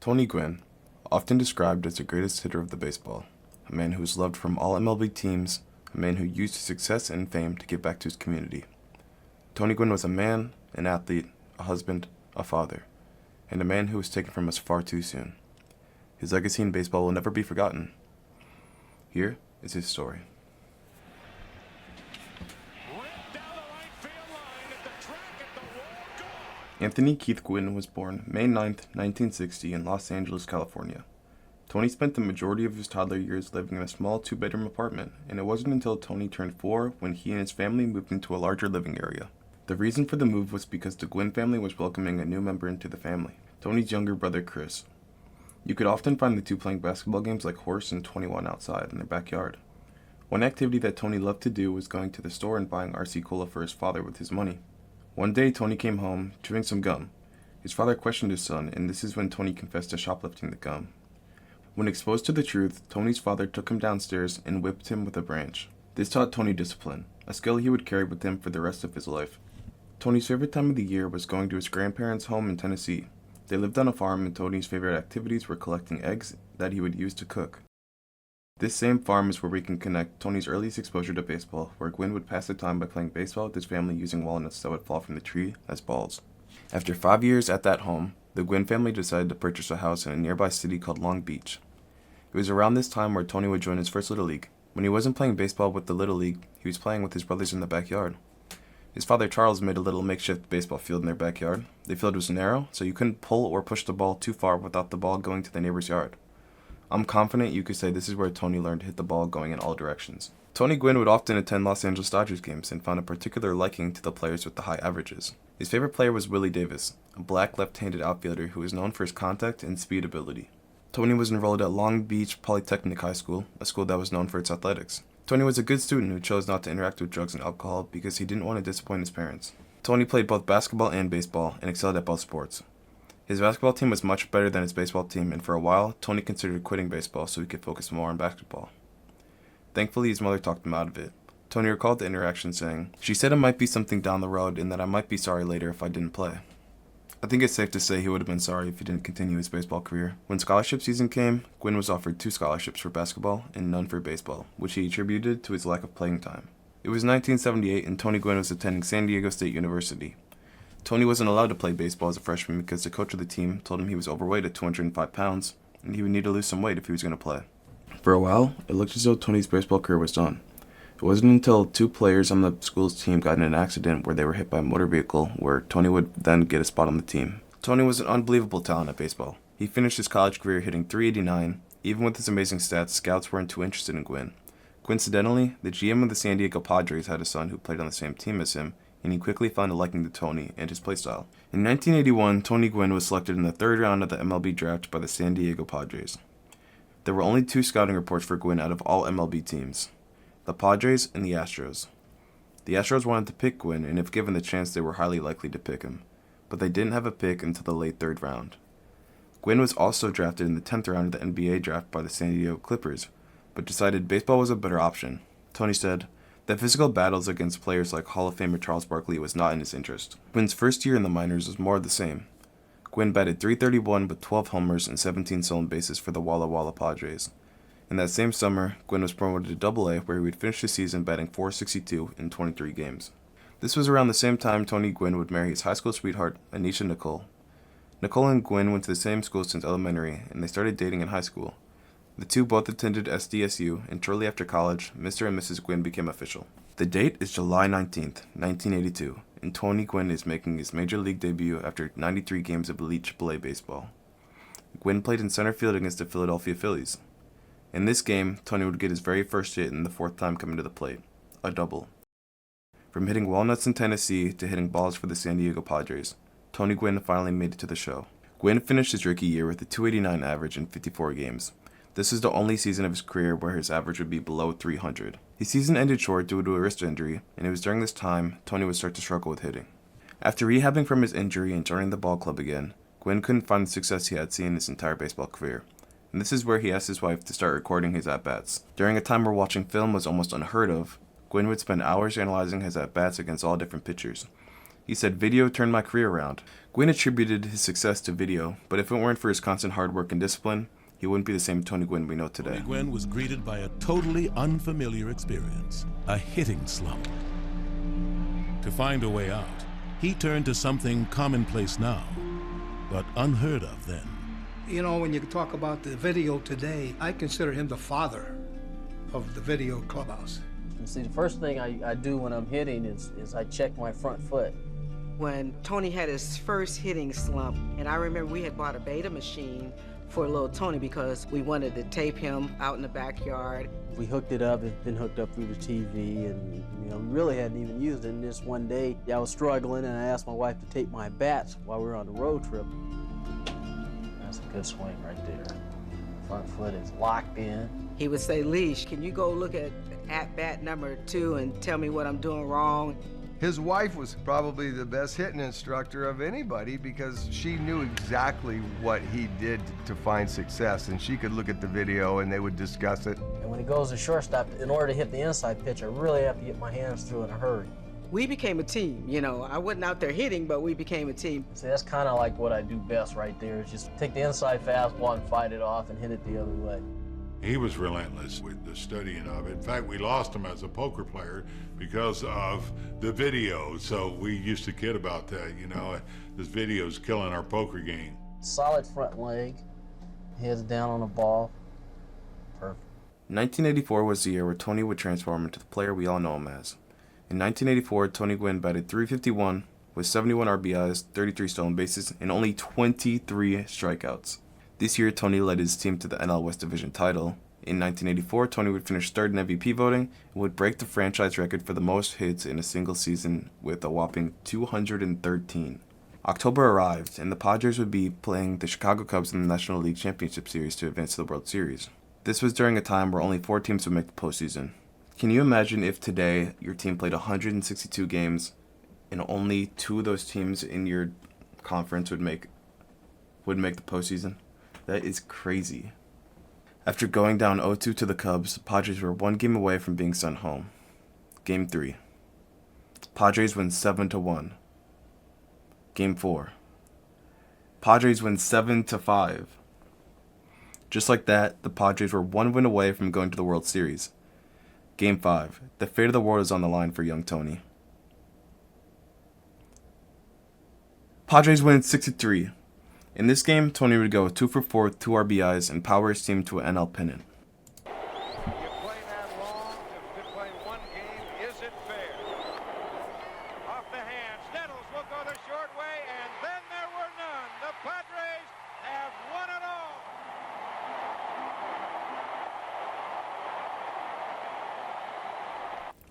Tony Gwynn, often described as the greatest hitter of the baseball, a man who was loved from all MLB teams, a man who used his success and fame to give back to his community. Tony Gwynn was a man, an athlete, a husband, a father, and a man who was taken from us far too soon. His legacy in baseball will never be forgotten. Here is his story. Anthony Keith Gwynn was born May 9, 1960 in Los Angeles, California. Tony spent the majority of his toddler years living in a small two-bedroom apartment, and it wasn't until Tony turned 4 when he and his family moved into a larger living area. The reason for the move was because the Gwynn family was welcoming a new member into the family, Tony's younger brother Chris. You could often find the two playing basketball games like horse and 21 outside in their backyard. One activity that Tony loved to do was going to the store and buying RC Cola for his father with his money. One day, Tony came home, chewing some gum. His father questioned his son, and this is when Tony confessed to shoplifting the gum. When exposed to the truth, Tony's father took him downstairs and whipped him with a branch. This taught Tony discipline, a skill he would carry with him for the rest of his life. Tony's favorite time of the year was going to his grandparents' home in Tennessee. They lived on a farm, and Tony's favorite activities were collecting eggs that he would use to cook. This same farm is where we can connect Tony's earliest exposure to baseball, where Gwynn would pass the time by playing baseball with his family using walnuts that would fall from the tree as balls. After 5 years at that home, the Gwynn family decided to purchase a house in a nearby city called Long Beach. It was around this time where Tony would join his first Little League. When he wasn't playing baseball with the Little League, he was playing with his brothers in the backyard. His father Charles made a little makeshift baseball field in their backyard. The field was narrow, so you couldn't pull or push the ball too far without the ball going to the neighbor's yard. I'm confident you could say this is where Tony learned to hit the ball going in all directions. Tony Gwynn would often attend Los Angeles Dodgers games and found a particular liking to the players with the high averages. His favorite player was Willie Davis, a black left-handed outfielder who was known for his contact and speed ability. Tony was enrolled at Long Beach Polytechnic High School, a school that was known for its athletics. Tony was a good student who chose not to interact with drugs and alcohol because he didn't want to disappoint his parents. Tony played both basketball and baseball and excelled at both sports. His basketball team was much better than his baseball team, and for a while, Tony considered quitting baseball so he could focus more on basketball. Thankfully, his mother talked him out of it. Tony recalled the interaction saying, "She said it might be something down the road and that I might be sorry later if I didn't play." I think it's safe to say he would have been sorry if he didn't continue his baseball career. When scholarship season came, Gwynn was offered 2 scholarships for basketball and none for baseball, which he attributed to his lack of playing time. It was 1978 and Tony Gwynn was attending San Diego State University. Tony wasn't allowed to play baseball as a freshman because the coach of the team told him he was overweight at 205 pounds, and he would need to lose some weight if he was going to play. For a while, it looked as though Tony's baseball career was done. It wasn't until 2 players on the school's team got in an accident where they were hit by a motor vehicle where Tony would then get a spot on the team. Tony was an unbelievable talent at baseball. He finished his college career hitting .389. Even with his amazing stats, scouts weren't too interested in Gwynn. Coincidentally, the GM of the San Diego Padres had a son who played on the same team as him, and he quickly found a liking to Tony and his playstyle. In 1981, Tony Gwynn was selected in the 3rd round of the MLB draft by the San Diego Padres. There were only 2 scouting reports for Gwynn out of all MLB teams, the Padres and the Astros. The Astros wanted to pick Gwynn, and if given the chance, they were highly likely to pick him, but they didn't have a pick until the late 3rd round. Gwynn was also drafted in the 10th round of the NBA draft by the San Diego Clippers, but decided baseball was a better option. Tony said, "The physical battles against players like Hall of Famer Charles Barkley was not in his interest." Gwynn's first year in the minors was more of the same. Gwynn batted .331 with 12 homers and 17 stolen bases for the Walla Walla Padres. In that same summer, Gwynn was promoted to Double-A, where he would finish the season batting .462 in 23 games. This was around the same time Tony Gwynn would marry his high school sweetheart, Anisha Nicole. Nicole and Gwynn went to the same school since elementary, and they started dating in high school. The two both attended SDSU, and shortly after college, Mr. and Mrs. Gwynn became official. The date is July 19th, 1982, and Tony Gwynn is making his major league debut after 93 games of elite AAA baseball. Gwynn played in center field against the Philadelphia Phillies. In this game, Tony would get his very first hit in the 4th time coming to the plate, a double. From hitting walnuts in Tennessee to hitting balls for the San Diego Padres, Tony Gwynn finally made it to the show. Gwynn finished his rookie year with a .289 average in 54 games. This is the only season of his career where his average would be below .300. His season ended short due to a wrist injury, and it was during this time Tony would start to struggle with hitting. After rehabbing from his injury and joining the ball club again, Gwynn couldn't find the success he had seen his entire baseball career, and this is where he asked his wife to start recording his at-bats. During a time where watching film was almost unheard of, Gwynn would spend hours analyzing his at-bats against all different pitchers. He said, "Video turned my career around." Gwynn attributed his success to video, but if it weren't for his constant hard work and discipline, he wouldn't be the same Tony Gwynn we know today. Tony Gwynn was greeted by a totally unfamiliar experience, a hitting slump. To find a way out, he turned to something commonplace now, but unheard of then. You know, when you talk about the video today, I consider him the father of the video clubhouse. See, the first thing I do when I'm hitting is I check my front foot. When Tony had his first hitting slump, and I remember we had bought a beta machine for little Tony because we wanted to tape him out in the backyard. We hooked it up, it's been hooked up through the TV, and we really hadn't even used it. And this one day, I was struggling, and I asked my wife to tape my bats while we were on the road trip. That's a good swing right there. Front foot is locked in. He would say, "Leash, can you go look at bat number 2 and tell me what I'm doing wrong?" His wife was probably the best hitting instructor of anybody because she knew exactly what he did to find success, and she could look at the video and they would discuss it. And when he goes to shortstop, in order to hit the inside pitch, I really have to get my hands through in a hurry. We became a team, you know. I wasn't out there hitting, but we became a team. See, that's kind of like what I do best right there, is just take the inside fastball and fight it off and hit it the other way. He was relentless with the studying of it. In fact, we lost him as a poker player because of the video. So we used to kid about that, this video's killing our poker game. Solid front leg, heads down on the ball, perfect. 1984 was the year where Tony would transform into the player we all know him as. In 1984, Tony Gwynn batted .351 with 71 RBIs, 33 stolen bases, and only 23 strikeouts. This year, Tony led his team to the NL West Division title. In 1984, Tony would finish third in MVP voting and would break the franchise record for the most hits in a single season with a whopping 213. October arrived, and the Padres would be playing the Chicago Cubs in the National League Championship Series to advance to the World Series. This was during a time where only 4 teams would make the postseason. Can you imagine if today your team played 162 games and only 2 of those teams in your conference would make the postseason? That is crazy. After going down 0-2 to the Cubs, the Padres were 1 game away from being sent home. Game 3. Padres win 7-1. Game 4. Padres win 7-5. Just like that, the Padres were 1 win away from going to the World Series. Game 5. The fate of the world is on the line for young Tony. Padres win 6-3. In this game, Tony would go 2 for 4 with 2 RBIs and power his team to an NL pennant. You play that long to play one game, is it fair? Off the hand, Nettles will go the short way, and then there were none. The Padres have won it all.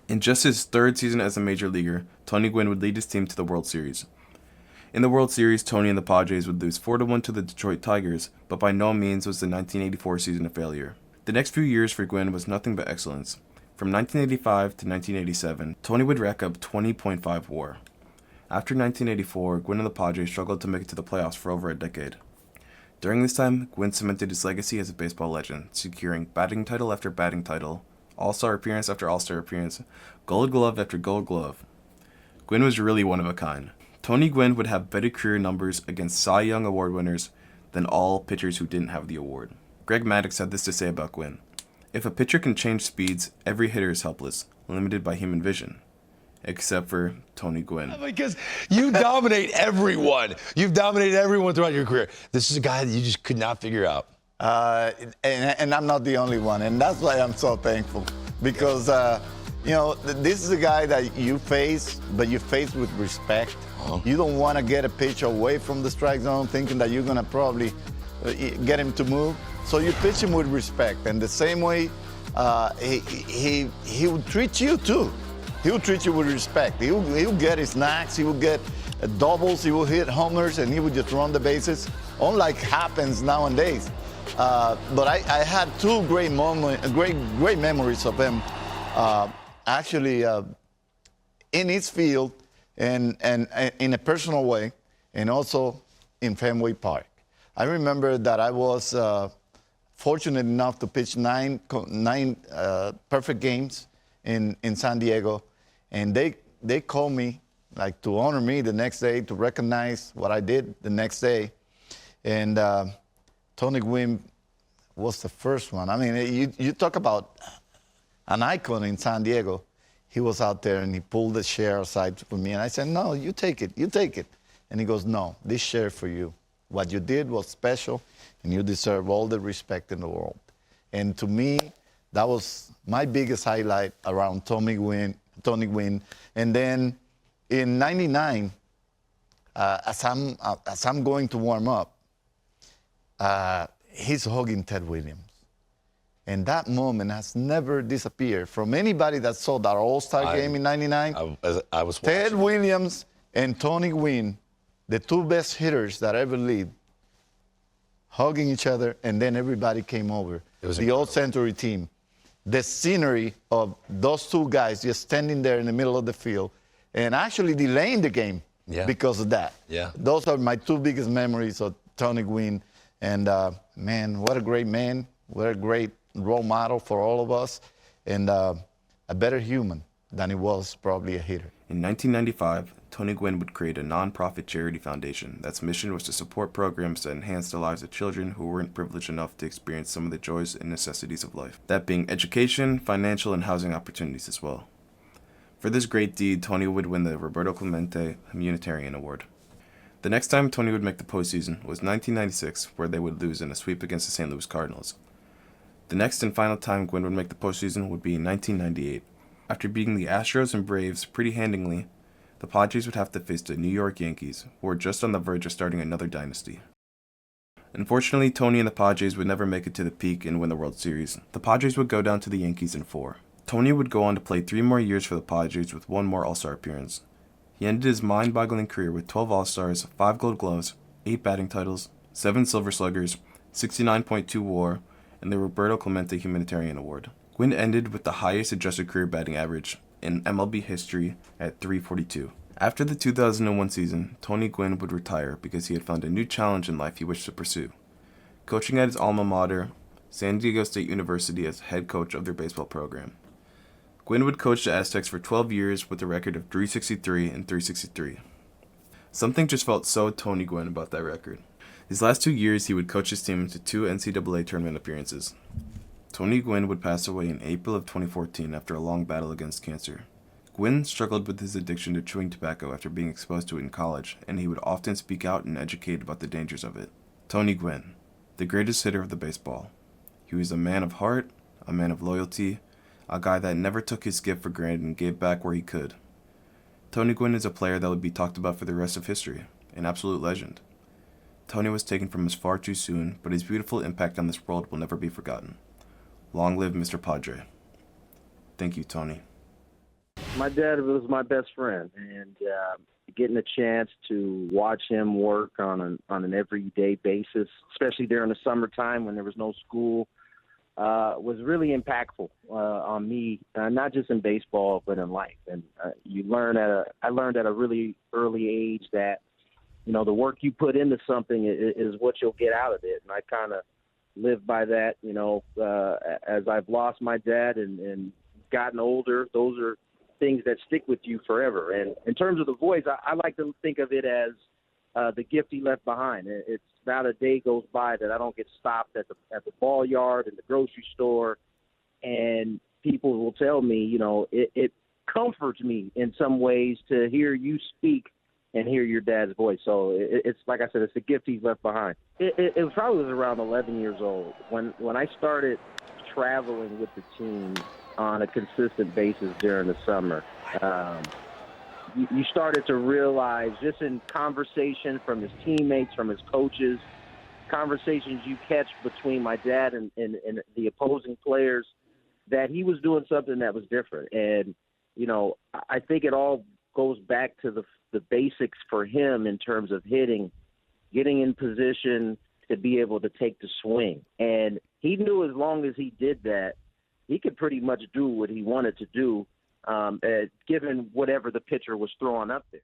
In just his 3rd season as a major leaguer, Tony Gwynn would lead his team to the World Series. In the World Series, Tony and the Padres would lose 4-1 to the Detroit Tigers, but by no means was the 1984 season a failure. The next few years for Gwynn was nothing but excellence. From 1985 to 1987, Tony would rack up 20.5 WAR. After 1984, Gwynn and the Padres struggled to make it to the playoffs for over a decade. During this time, Gwynn cemented his legacy as a baseball legend, securing batting title after batting title, All-Star appearance after All-Star appearance, Gold Glove after Gold Glove. Gwynn was really one of a kind. Tony Gwynn would have better career numbers against Cy Young Award winners than all pitchers who didn't have the award. Greg Maddux had this to say about Gwynn: "If a pitcher can change speeds, every hitter is helpless, limited by human vision. Except for Tony Gwynn." Because you dominate everyone. You've dominated everyone throughout your career. This is a guy that you just could not figure out. And I'm not the only one, and that's why I'm so thankful. Because, this is a guy that you face, but you face with respect. You don't want to get a pitch away from the strike zone thinking that you're going to probably get him to move. So you pitch him with respect. And the same way he would treat you too. He will treat you with respect. He will get his knocks, he will get doubles, he will hit homers, and he would just run the bases, unlike happens nowadays. But I had 2 great memories of him. Actually, in his field, and in a personal way, and also in Fenway Park. I remember that I was fortunate enough to pitch nine perfect games in San Diego, and they called me like to honor me the next day, to recognize what I did the next day. And Tony Gwynn was the first one. I mean, you talk about an icon in San Diego. He was out there and he pulled the chair aside for me. And I said, no, you take it, you take it. And he goes, no, this chair for you. What you did was special and you deserve all the respect in the world. And to me, that was my biggest highlight around Tony Gwynn. And then in '99, as I'm going to warm up, he's hugging Ted Williams. And that moment has never disappeared from anybody that saw that All-Star game in '99. I was watching. Ted Williams and Tony Gwynn, the two best hitters that ever lived, hugging each other, and then everybody came over. It was the Old Century team. The scenery of those two guys just standing there in the middle of the field and actually delaying the game because of that. Yeah. Those are my two biggest memories of Tony Gwynn. And man, what a great man. What a great role model for all of us. And a better human than he was probably a hitter. In 1995, Tony Gwynn would create a non-profit charity foundation that's mission was to support programs that enhance the lives of children who weren't privileged enough to experience some of the joys and necessities of life, that being education, financial, and housing opportunities as well. For this great deed, Tony would win the Roberto Clemente Humanitarian Award. The next time Tony would make the postseason was 1996, where they would lose in a sweep against the St. Louis Cardinals. The next and final time Gwynn would make the postseason would be in 1998. After beating the Astros and Braves pretty handily, the Padres would have to face the New York Yankees, who were just on the verge of starting another dynasty. Unfortunately, Tony and the Padres would never make it to the peak and win the World Series. The Padres would go down to the Yankees in 4. Tony would go on to play 3 more years for the Padres with 1 more All-Star appearance. He ended his mind-boggling career with 12 All-Stars, 5 Gold Gloves, 8 batting titles, 7 Silver Sluggers, 69.2 WAR, and the Roberto Clemente Humanitarian Award. Gwynn ended with the highest adjusted career batting average in MLB history at .342. After the 2001 season, Tony Gwynn would retire because he had found a new challenge in life he wished to pursue. Coaching at his alma mater, San Diego State University, as head coach of their baseball program. Gwynn would coach the Aztecs for 12 years with a record of .363 and .363. Something just felt so Tony Gwynn about that record. His last 2 years, he would coach his team to 2 NCAA tournament appearances. Tony Gwynn would pass away in April of 2014 after a long battle against cancer. Gwynn struggled with his addiction to chewing tobacco after being exposed to it in college, and he would often speak out and educate about the dangers of it. Tony Gwynn, the greatest hitter of the baseball. He was a man of heart, a man of loyalty, a guy that never took his gift for granted and gave back where he could. Tony Gwynn is a player that would be talked about for the rest of history, an absolute legend. Tony was taken from us far too soon, but his beautiful impact on this world will never be forgotten. Long live Mr. Padre. Thank you, Tony. My dad was my best friend, and getting a chance to watch him work on an everyday basis, especially during the summertime when there was no school, was really impactful on me, not just in baseball but in life. And I learned at a really early age that, you know, the work you put into something is what you'll get out of it. And I kind of lived by that, you know, as I've lost my dad and gotten older. Those are things that stick with you forever. And in terms of the voice, I like to think of it as the gift he left behind. It's not a day goes by that I don't get stopped at the ball yard and the grocery store, and people will tell me, you know, it comforts me in some ways to hear you speak and hear your dad's voice. So it's like I said, it's the gift he's left behind. It probably was around 11 years old when I started traveling with the team on a consistent basis during the summer. You started to realize, just in conversation from his teammates, from his coaches, conversations you catch between my dad and the opposing players, that he was doing something that was different. And, you know, I think it all goes back to the basics for him in terms of hitting, getting in position to be able to take the swing. And he knew as long as he did that, he could pretty much do what he wanted to do, given whatever the pitcher was throwing up there.